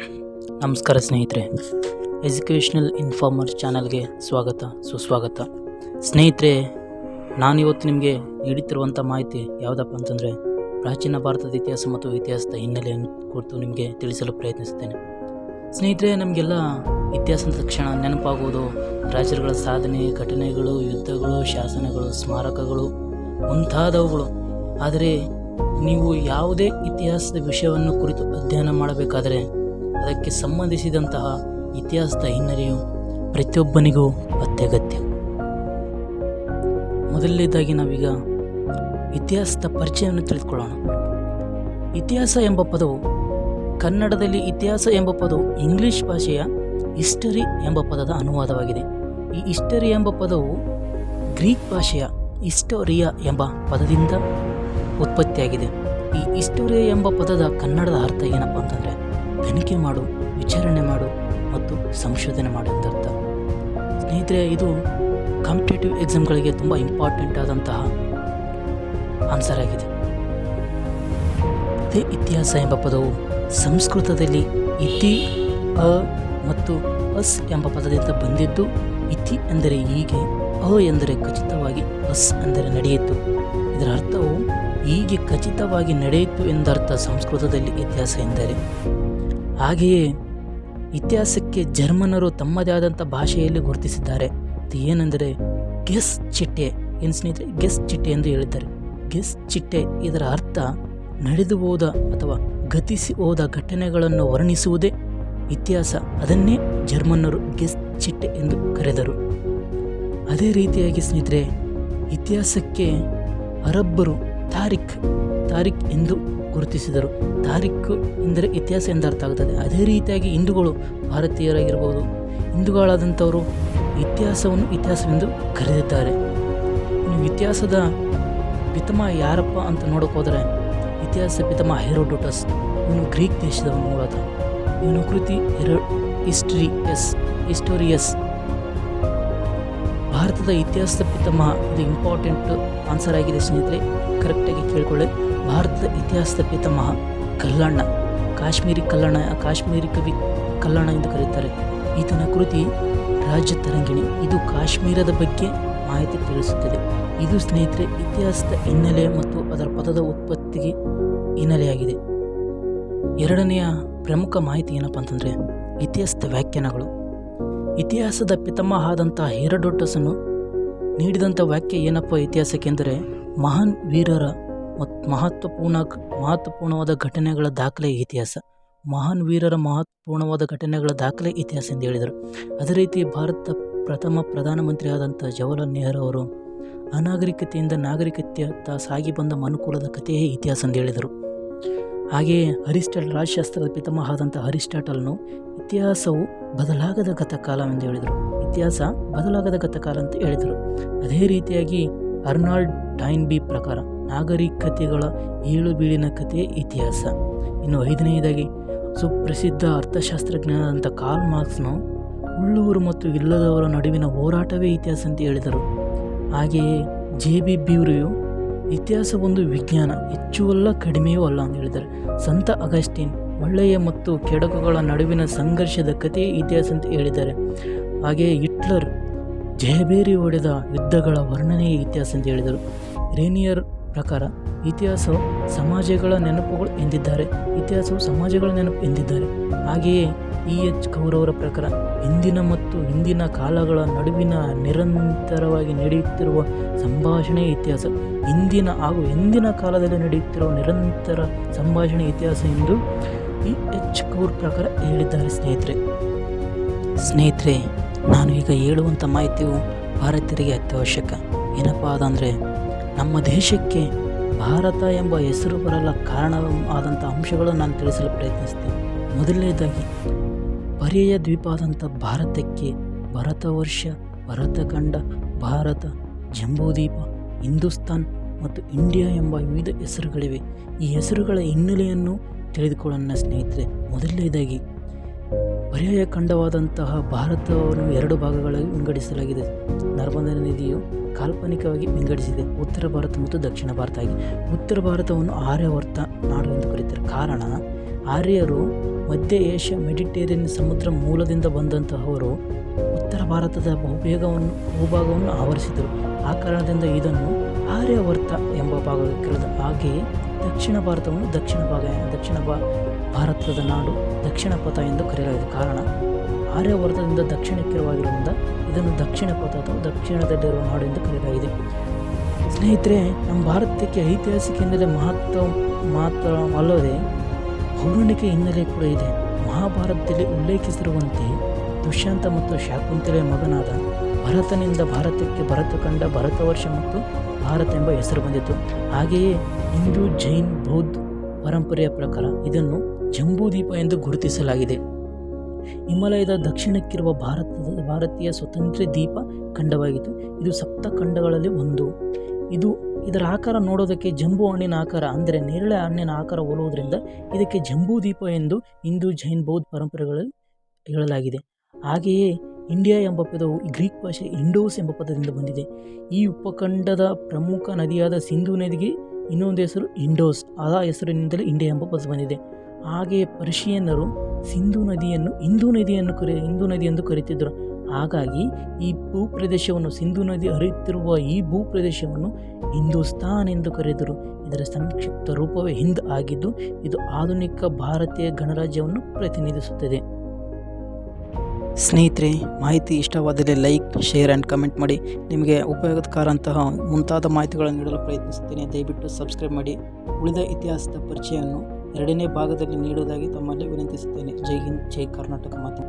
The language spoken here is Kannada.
ನಮಸ್ಕಾರ ಸ್ನೇಹಿತರೆ, ಎಜುಕೇಷ್ನಲ್ ಇನ್ಫಾರ್ಮರ್ ಚಾನಲ್ಗೆ ಸ್ವಾಗತ ಸುಸ್ವಾಗತ. ಸ್ನೇಹಿತರೆ, ನಾನಿವತ್ತು ನಿಮಗೆ ನೀಡುತ್ತಿರುವಂಥ ಮಾಹಿತಿ ಯಾವುದಪ್ಪ ಅಂತಂದರೆ, ಪ್ರಾಚೀನ ಭಾರತದ ಇತಿಹಾಸ ಮತ್ತು ಇತಿಹಾಸದ ಹಿನ್ನೆಲೆಯನ್ನು ಕುರಿತು ನಿಮಗೆ ತಿಳಿಸಲು ಪ್ರಯತ್ನಿಸುತ್ತೇನೆ. ಸ್ನೇಹಿತರೆ, ನಮಗೆಲ್ಲ ಇತಿಹಾಸದ ತಕ್ಷಣ ನೆನಪಾಗುವುದು ರಾಜರುಗಳ ಸಾಧನೆ, ಘಟನೆಗಳು, ಯುದ್ಧಗಳು, ಶಾಸನಗಳು, ಸ್ಮಾರಕಗಳು ಮುಂತಾದವುಗಳು. ಆದರೆ ನೀವು ಯಾವುದೇ ಇತಿಹಾಸದ ವಿಷಯವನ್ನು ಕುರಿತು ಅಧ್ಯಯನ ಮಾಡಬೇಕಾದರೆ ಅದಕ್ಕೆ ಸಂಬಂಧಿಸಿದಂತಹ ಇತಿಹಾಸದ ಹಿನ್ನೆಲೆಯು ಪ್ರತಿಯೊಬ್ಬನಿಗೂ ಅತ್ಯಗತ್ಯ. ಮೊದಲನೇದಾಗಿ ನಾವೀಗ ಇತಿಹಾಸದ ಪರಿಚಯವನ್ನು ತಿಳಿದುಕೊಳ್ಳೋಣ. ಇತಿಹಾಸ ಎಂಬ ಪದವು ಕನ್ನಡದಲ್ಲಿ ಇತಿಹಾಸ ಎಂಬ ಪದವು ಇಂಗ್ಲಿಷ್ ಭಾಷೆಯ ಹಿಸ್ಟರಿ ಎಂಬ ಪದದ ಅನುವಾದವಾಗಿದೆ. ಈ ಹಿಸ್ಟರಿ ಎಂಬ ಪದವು ಗ್ರೀಕ್ ಭಾಷೆಯ ಹಿಸ್ಟೋರಿಯಾ ಎಂಬ ಪದದಿಂದ ಉತ್ಪತ್ತಿಯಾಗಿದೆ. ಈ ಹಿಸ್ಟೋರಿಯಾ ಎಂಬ ಪದದ ಕನ್ನಡದ ಅರ್ಥ ಏನಪ್ಪ ಅಂತಂದರೆ ತನಿಖೆ ಮಾಡು, ವಿಚಾರಣೆ ಮಾಡು ಮತ್ತು ಸಂಶೋಧನೆ ಮಾಡು ಅಂತ ಅರ್ಥ. ಸ್ನೇಹಿತರೆ, ಇದು ಕಾಂಪಿಟೇಟಿವ್ ಎಕ್ಸಾಮ್ಗಳಿಗೆ ತುಂಬ ಇಂಪಾರ್ಟೆಂಟ್ ಆದಂತಹ ಆನ್ಸರ್ ಆಗಿದೆ. ಅದೇ ಇತಿಹಾಸ ಎಂಬ ಪದವು ಸಂಸ್ಕೃತದಲ್ಲಿ ಇತಿ, ಅ ಮತ್ತು ಅಸ್ ಎಂಬ ಪದದಿಂದ ಬಂದಿದ್ದು. ಇತಿ ಎಂದರೆ ಹೀಗೆ, ಅ ಎಂದರೆ ಖಚಿತವಾಗಿ, ಅಸ್ ಎಂದರೆ ನಡೆಯಿತು. ಇದರ ಅರ್ಥವು ಹೀಗೆ ಖಚಿತವಾಗಿ ನಡೆಯಿತು ಎಂದರ್ಥ ಸಂಸ್ಕೃತದಲ್ಲಿ ಇತಿಹಾಸ ಎಂದರೆ. ಹಾಗೆಯೇ ಇತಿಹಾಸಕ್ಕೆ ಜರ್ಮನರು ತಮ್ಮದೇ ಆದಂಥ ಭಾಷೆಯಲ್ಲಿ ಗುರುತಿಸಿದ್ದಾರೆ. ಅದು ಏನೆಂದರೆ ಗೆಸ್ ಚಿಟ್ಟೆ. ಏನು ಸ್ನೇಹಿತರೆ? ಗೆಸ್ ಚಿಟ್ಟೆ ಎಂದು ಹೇಳಿದ್ದಾರೆ. ಗೆಸ್ ಚಿಟ್ಟೆ ಇದರ ಅರ್ಥ ನಡೆದು ಹೋದ ಅಥವಾ ಗತಿಸಿ ಹೋದ ಘಟನೆಗಳನ್ನು ವರ್ಣಿಸುವುದೇ ಇತಿಹಾಸ. ಅದನ್ನೇ ಜರ್ಮನ್ನರು ಗೆಸ್ ಚಿಟ್ಟೆ ಎಂದು ಕರೆದರು. ಅದೇ ರೀತಿಯಾಗಿ ಸ್ನೇಹಿತರೆ, ಇತಿಹಾಸಕ್ಕೆ ಅರಬ್ಬರು ತಾರಿಖ್ ಎಂದು ಗುರುತಿಸಿದರು. ತಾರೀಖ್ ಎಂದರೆ ಇತಿಹಾಸ ಎಂದು ಅರ್ಥ ಆಗುತ್ತದೆ. ಅದೇ ರೀತಿಯಾಗಿ ಹಿಂದೂಗಳು, ಭಾರತೀಯರಾಗಿರ್ಬೋದು, ಹಿಂದೂಗಳಾದಂಥವರು ಇತಿಹಾಸವೆಂದು ಕರೆದಿದ್ದಾರೆ. ನೀವು ಇತಿಹಾಸದ ಪಿತಾಮಹ ಯಾರಪ್ಪ ಅಂತ ನೋಡೋಕೆ ಹೋದರೆ, ಇತಿಹಾಸ ಪಿತಾಮಹ ಹೆರೋಡೋಟಸ್. ಇವನು ಗ್ರೀಕ್ ದೇಶದವನು ಮೂಲತಃ. ಇವನು ಕೃತಿ ಹಿಸ್ಟೋರಿಯಸ್. ಭಾರತದ ಇತಿಹಾಸದ ಪಿತಾಮಹ, ಇದು ಇಂಪಾರ್ಟೆಂಟ್ ಆನ್ಸರ್ ಆಗಿದೆ ಸ್ನೇಹಿತರೆ, ಕರೆಕ್ಟಾಗಿ ಕೇಳಿಕೊಳ್ಳಿ. ಭಾರತದ ಇತಿಹಾಸದ ಪಿತಾಮಹ ಕಲ್ಲಣ್ಣ, ಕಾಶ್ಮೀರಿ ಕವಿ ಕಲ್ಲಣ್ಣ ಎಂದು ಕರೆಯುತ್ತಾರೆ. ಈತನ ಕೃತಿ ರಾಜ್ಯ ತರಂಗಿಣಿ. ಇದು ಕಾಶ್ಮೀರದ ಬಗ್ಗೆ ಮಾಹಿತಿ ತಿಳಿಸುತ್ತದೆ. ಇದು ಸ್ನೇಹಿತರೆ ಇತಿಹಾಸದ ಹಿನ್ನೆಲೆ ಮತ್ತು ಅದರ ಪದದ ಉತ್ಪತ್ತಿಗೆ ಹಿನ್ನೆಲೆಯಾಗಿದೆ. ಎರಡನೆಯ ಪ್ರಮುಖ ಮಾಹಿತಿ ಏನಪ್ಪ ಅಂತಂದರೆ ಇತಿಹಾಸದ ವ್ಯಾಖ್ಯಾನಗಳು. ಇತಿಹಾಸದ ಪಿತಾಮಹ ಆದಂತಹ ಹೆರೋಡೋಟಸನ್ನು ನೀಡಿದಂಥ ವಾಕ್ಯ ಏನಪ್ಪ ಇತಿಹಾಸಕ್ಕೆ ಎಂದರೆ, ಮಹಾನ್ ವೀರರ ಮತ್ತು ಮಹತ್ವಪೂರ್ಣವಾದ ಘಟನೆಗಳ ದಾಖಲೆ ಇತಿಹಾಸ. ಮಹಾನ್ ವೀರರ ಮಹತ್ವಪೂರ್ಣವಾದ ಘಟನೆಗಳ ದಾಖಲೆ ಇತಿಹಾಸ ಎಂದು ಹೇಳಿದರು. ಅದೇ ರೀತಿ ಭಾರತದ ಪ್ರಥಮ ಪ್ರಧಾನಮಂತ್ರಿ ಆದಂಥ ಜವಾಹರ್ಲಾಲ್ ನೆಹರು ಅವರು ಅನಾಗರಿಕತೆಯಿಂದ ನಾಗರಿಕತೆಯತ್ತ ಸಾಗಿ ಬಂದ ಮನುಕುಲದ ಕಥೆಯೇ ಇತಿಹಾಸ ಎಂದು ಹೇಳಿದರು. ಹಾಗೆಯೇ ಅರಿಸ್ಟಾಟಲ್, ರಾಜಶಾಸ್ತ್ರದ ಪಿತಾಮಹ ಆದಂಥ ಅರಿಸ್ಟಾಟಲ್ನು ಇತಿಹಾಸವು ಬದಲಾಗದ ಗತಕಾಲ ಎಂದು ಹೇಳಿದರು. ಇತಿಹಾಸ ಬದಲಾಗದ ಗತಕಾಲ ಅಂತ ಹೇಳಿದರು. ಅದೇ ರೀತಿಯಾಗಿ ಅರ್ನಾಲ್ಡ್ ಟೈನ್ಬಿ ಪ್ರಕಾರ ನಾಗರಿಕತೆಗಳ ಏಳು ಬೀಳಿನ ಕಥೆಯೇ ಇತಿಹಾಸ. ಇನ್ನು ಐದನೆಯದಾಗಿ ಸುಪ್ರಸಿದ್ಧ ಅರ್ಥಶಾಸ್ತ್ರಜ್ಞನಾದಂಥ ಕಾರ್ಲ್ ಮಾರ್ಕ್ಸ್ನು ಉಳ್ಳುವರು ಮತ್ತು ಇಲ್ಲದವರ ನಡುವಿನ ಹೋರಾಟವೇ ಇತಿಹಾಸ ಅಂತ ಹೇಳಿದರು. ಹಾಗೆಯೇ ಜೆ.ಬಿ. ಬ್ಯೂರಿಯು ಇತಿಹಾಸ ಒಂದು ವಿಜ್ಞಾನ, ಹೆಚ್ಚು ಅಲ್ಲ ಕಡಿಮೆಯೂ ಅಲ್ಲ ಅಂತ ಹೇಳಿದ್ದಾರೆ. ಸಂತ ಅಗಸ್ಟಿನ್ ಒಳ್ಳೆಯ ಮತ್ತು ಕೆಡುಕುಗಳ ನಡುವಿನ ಸಂಘರ್ಷದ ಕಥೆಯೇ ಇತಿಹಾಸ ಅಂತ ಹೇಳಿದ್ದಾರೆ. ಹಾಗೆಯೇ ಹಿಟ್ಲರ್ ಜಯಬೇರಿ ಹೊಡೆದ ಯುದ್ಧಗಳ ವರ್ಣನೆಯೇ ಇತಿಹಾಸ ಅಂತ ಹೇಳಿದರು. ರೇನಿಯರ್ ಪ್ರಕಾರ ಇತಿಹಾಸವು ಸಮಾಜಗಳ ನೆನಪುಗಳು ಎಂದಿದ್ದಾರೆ. ಹಾಗೆಯೇ E.H. ಕೌರವರ ಪ್ರಕಾರ ಹಿಂದಿನ ಕಾಲಗಳ ನಡುವಿನ ನಿರಂತರವಾಗಿ ನಡೆಯುತ್ತಿರುವ ಸಂಭಾಷಣೆ ಇತಿಹಾಸ. ಹಿಂದಿನ ಕಾಲದಲ್ಲಿ ನಡೆಯುತ್ತಿರುವ ನಿರಂತರ ಸಂಭಾಷಣೆ ಇತಿಹಾಸ ಎಂದು E.H. ಕೌರ್ ಪ್ರಕಾರ ಹೇಳಿದ್ದಾರೆ. ಸ್ನೇಹಿತರೆ, ನಾನು ಈಗ ಹೇಳುವಂಥ ಮಾಹಿತಿಯು ಭಾರತೀಯರಿಗೆ ಅತ್ಯವಶ್ಯಕ. ಏನಪ್ಪ ಅದಂದರೆ, ನಮ್ಮ ದೇಶಕ್ಕೆ ಭಾರತ ಎಂಬ ಹೆಸರು ಬರಲು ಕಾರಣ ಆದಂಥ ಅಂಶಗಳನ್ನು ನಾನು ತಿಳಿಸಲು ಪ್ರಯತ್ನಿಸ್ತೇನೆ. ಮೊದಲನೇದಾಗಿ ಪರ್ಯಾಯ ದ್ವೀಪ ಆದಂಥ ಭಾರತಕ್ಕೆ ಭರತವರ್ಷ, ಭರತಖಂಡ, ಭಾರತ, ಜಂಬೂದ್ವೀಪ, ಹಿಂದೂಸ್ತಾನ್ ಮತ್ತು ಇಂಡಿಯಾ ಎಂಬ ವಿವಿಧ ಹೆಸರುಗಳಿವೆ. ಈ ಹೆಸರುಗಳ ಹಿನ್ನೆಲೆಯನ್ನು ತಿಳಿದುಕೊಳ್ಳೋಣ ಸ್ನೇಹಿತರೆ. ಮೊದಲನೇದಾಗಿ ಪರ್ಯಾಯ ಖಂಡವಾದಂತಹ ಭಾರತವನ್ನು ಎರಡು ಭಾಗಗಳಾಗಿ ವಿಂಗಡಿಸಲಾಗಿದೆ. ನರ್ಮದಾ ನದಿಯು ಕಾಲ್ಪನಿಕವಾಗಿ ವಿಂಗಡಿಸಿದೆ ಉತ್ತರ ಭಾರತ ಮತ್ತು ದಕ್ಷಿಣ ಭಾರತ ಆಗಿ. ಉತ್ತರ ಭಾರತವನ್ನು ಆರ್ಯಾವರ್ತ ನಾಡು ಎಂದು ಕರೀತಾರೆ. ಕಾರಣ ಆರ್ಯರು ಮಧ್ಯ ಏಷ್ಯಾ ಮೆಡಿಟೇರಿಯನ್ ಸಮುದ್ರ ಮೂಲದಿಂದ ಬಂದಂತಹವರು ಉತ್ತರ ಭಾರತದ ಭೂಭಾಗವನ್ನು ಆವರಿಸಿದರು. ಆ ಕಾರಣದಿಂದ ಇದನ್ನು ಆರ್ಯವರ್ತ ಎಂಬ ಭಾಗಕ್ಕೆ ಕರೆದ. ಹಾಗೆಯೇ ದಕ್ಷಿಣ ಭಾರತವನ್ನು ದಕ್ಷಿಣ ಭಾರತದ ನಾಡು ದಕ್ಷಿಣ ಪಥ ಎಂದು ಕರೆಯಲಾಗಿದೆ. ಕಾರಣ ಆರ್ಯವರ್ತದಿಂದ ದಕ್ಷಿಣಕ್ಕಿರುವಾಗಿರುವುದರಿಂದ ಇದನ್ನು ದಕ್ಷಿಣ ಪಥ ಅಥವಾ ದಕ್ಷಿಣದಲ್ಲಿರುವ ನಾಡು ಎಂದು ಕರೆಯಲಾಗಿದೆ. ಸ್ನೇಹಿತರೆ, ನಮ್ಮ ಭಾರತಕ್ಕೆ ಐತಿಹಾಸಿಕ ಹಿನ್ನೆಲೆ ಮಾತ್ರವಲ್ಲದೆ ಪೌರಾಣಿಕ ಹಿನ್ನೆಲೆ ಕೂಡ ಇದೆ. ಮಹಾಭಾರತದಲ್ಲಿ ಉಲ್ಲೇಖಿಸಿರುವಂತೆ ದುಷ್ಯಂತ ಮತ್ತು ಶಾಕುಂತಲೆಯ ಮಗನಾದ ಭರತನಿಂದ ಭಾರತಕ್ಕೆ ಭರತಖಂಡ, ಭರತವರ್ಷ ಮತ್ತು ಭಾರತ ಎಂಬ ಹೆಸರು ಬಂದಿತು. ಹಾಗೆಯೇ ಹಿಂದೂ, ಜೈನ್, ಬೌದ್ಧ ಪರಂಪರೆಯ ಪ್ರಕಾರ ಇದನ್ನು ಜಂಬೂದ್ವೀಪ ಎಂದು ಗುರುತಿಸಲಾಗಿದೆ. ಹಿಮಾಲಯದ ದಕ್ಷಿಣಕ್ಕಿರುವ ಭಾರತೀಯ ಸ್ವತಂತ್ರ ದ್ವೀಪ ಖಂಡವಾಗಿತ್ತು. ಇದು ಸಪ್ತ ಖಂಡಗಳಲ್ಲಿ ಒಂದು. ಇದರ ಆಕಾರ ನೋಡೋದಕ್ಕೆ ಜಂಬೂ ಹಣ್ಣಿನ ಆಕಾರ ಅಂದರೆ ನೇರಳೆ ಹಣ್ಣಿನ ಆಕಾರ ಹೋಲುವುದರಿಂದ ಇದಕ್ಕೆ ಜಂಬೂದ್ವೀಪ ಎಂದು ಹಿಂದೂ, ಜೈನ್, ಬೌದ್ಧ ಪರಂಪರೆಗಳಲ್ಲಿ ಹೇಳಲಾಗಿದೆ. ಹಾಗೆಯೇ ಇಂಡಿಯಾ ಎಂಬ ಪದವು ಗ್ರೀಕ್ ಭಾಷೆ ಇಂಡೋಸ್ ಎಂಬ ಪದದಿಂದ ಬಂದಿದೆ. ಈ ಉಪಖಂಡದ ಪ್ರಮುಖ ನದಿಯಾದ ಸಿಂಧೂ ನದಿಗೆ ಇನ್ನೊಂದು ಹೆಸರು ಇಂಡೋಸ್. ಆ ಹೆಸರಿನಿಂದಲೇ ಇಂಡಿಯಾ ಎಂಬ ಪದ ಬಂದಿದೆ. ಹಾಗೆಯೇ ಪರ್ಷಿಯನ್ನರು ಸಿಂಧೂ ನದಿಯನ್ನು ಹಿಂದೂ ನದಿ ಎಂದು ಕರೆಯುತ್ತಿದ್ದರು. ಹಾಗಾಗಿ ಈ ಭೂಪ್ರದೇಶವನ್ನು, ಸಿಂಧೂ ನದಿ ಹರಿಯುತ್ತಿರುವ ಈ ಭೂಪ್ರದೇಶವನ್ನು ಹಿಂದೂಸ್ತಾನ್ ಎಂದು ಕರೆದರು. ಇದರ ಸಂಕ್ಷಿಪ್ತ ರೂಪವೇ ಹಿಂದ್ ಆಗಿದ್ದು, ಇದು ಆಧುನಿಕ ಭಾರತೀಯ ಗಣರಾಜ್ಯವನ್ನು ಪ್ರತಿನಿಧಿಸುತ್ತದೆ. ಸ್ನೇಹಿತರೆ, ಮಾಹಿತಿ ಇಷ್ಟವಾದಲ್ಲಿ ಲೈಕ್, ಶೇರ್ ಆ್ಯಂಡ್ ಕಮೆಂಟ್ ಮಾಡಿ. ನಿಮಗೆ ಉಪಯೋಗಕಾರಂತಹ ಮುಂತಾದ ಮಾಹಿತಿಗಳನ್ನು ನೀಡಲು ಪ್ರಯತ್ನಿಸುತ್ತೇನೆ. ದಯವಿಟ್ಟು ಸಬ್ಸ್ಕ್ರೈಬ್ ಮಾಡಿ. ಉಳಿದ ಇತಿಹಾಸದ ಪರಿಚಯವನ್ನು 2ನೇ ಭಾಗದಲ್ಲಿ ನೀಡುವುದಾಗಿ ತಮ್ಮಲ್ಲಿ ವಿನಂತಿಸುತ್ತೇನೆ. ಜೈ ಹಿಂದ್, ಜೈ ಕರ್ನಾಟಕ ಮಾತೆ.